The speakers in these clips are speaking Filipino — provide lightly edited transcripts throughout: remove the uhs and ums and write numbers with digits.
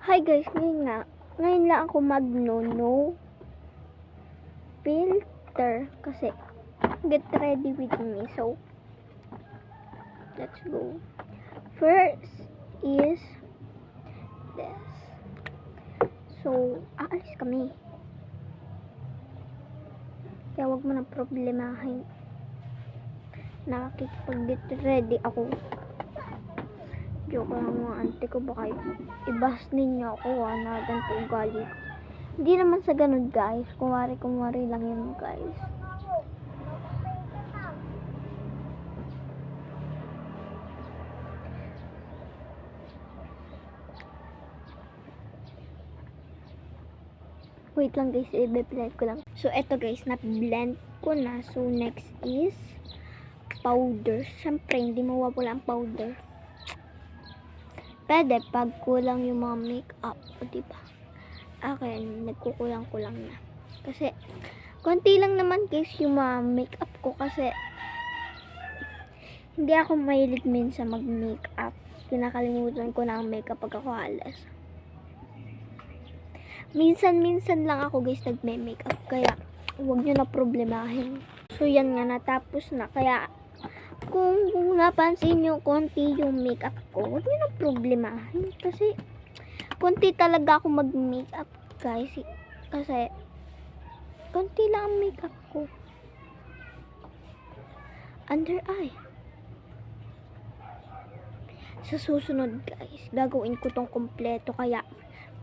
Hi guys, ngayon lang ako no filter kasi get ready with me. So, let's go. First is this. So, aalis kami. Kaya wag mo na problemahin. Nakikipag-get ready ako. Joke lang mga ante ko, baka ibas ninyo ako na ganito ugali ko. Hindi naman sa ganun guys, kumari lang yun guys. Wait lang guys, i-blend ko lang. So eto guys, na-blend ko na. So next is powder. Siyempre hindi mawawala ang powder. Pwede pag kulang yung mga makeup, o diba? Akin, nagkukulang-kulang na. Kasi, konti lang naman guys yung mga makeup ko kasi hindi ako mahilig minsan mag-makeup. Kinakalimutan ko na ang makeup pag ako alas. Minsan lang ako guys nagme-makeup, kaya huwag nyo na problemahin. So yan nga, natapos na. Kaya, kung napansin nyo konti yung makeup ko, huwag nyo na problemahin. Kasi, konti talaga ako mag-makeup guys. Kasi, konti lang ang makeup ko. Under eye. Sa susunod guys, gagawin ko tong kompleto. Kaya,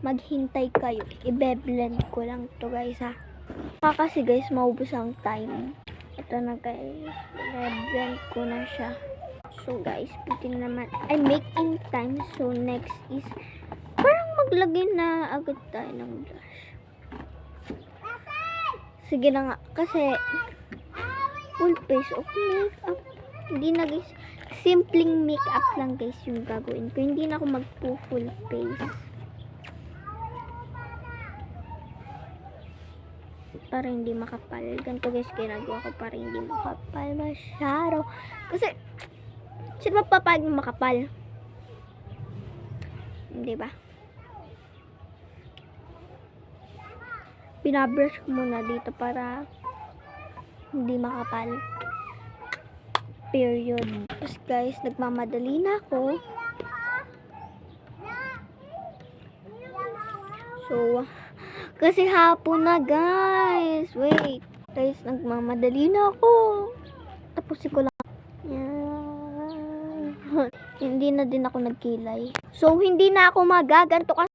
maghintay kayo. I-blend ko lang to guys ha. Kasi guys, maubos ang time. Ito na guys, i-blend ko na siya. So guys, pitin naman. Ay, making time. So next is, parang maglagay na agad tayo ng blush. Sige na nga, kasi full face of makeup. Hindi na guys, simpleng makeup lang guys yung gagawin ko. Hindi na ako mag-full face. Para hindi makapal. Ganito guys, ginagawa ko para hindi makapal masyado. Kasi, sino mapapag makapal? Hindi ba? Binabrush ko muna dito para hindi makapal. Period. Tapos guys, nagmamadali na ako. So, kasi hapon na guys. Wait. Guys, nagmamadali na ako. Tapusin ko lang. Yan. Hindi na din ako nagkilay. So, hindi na ako magaganto kasi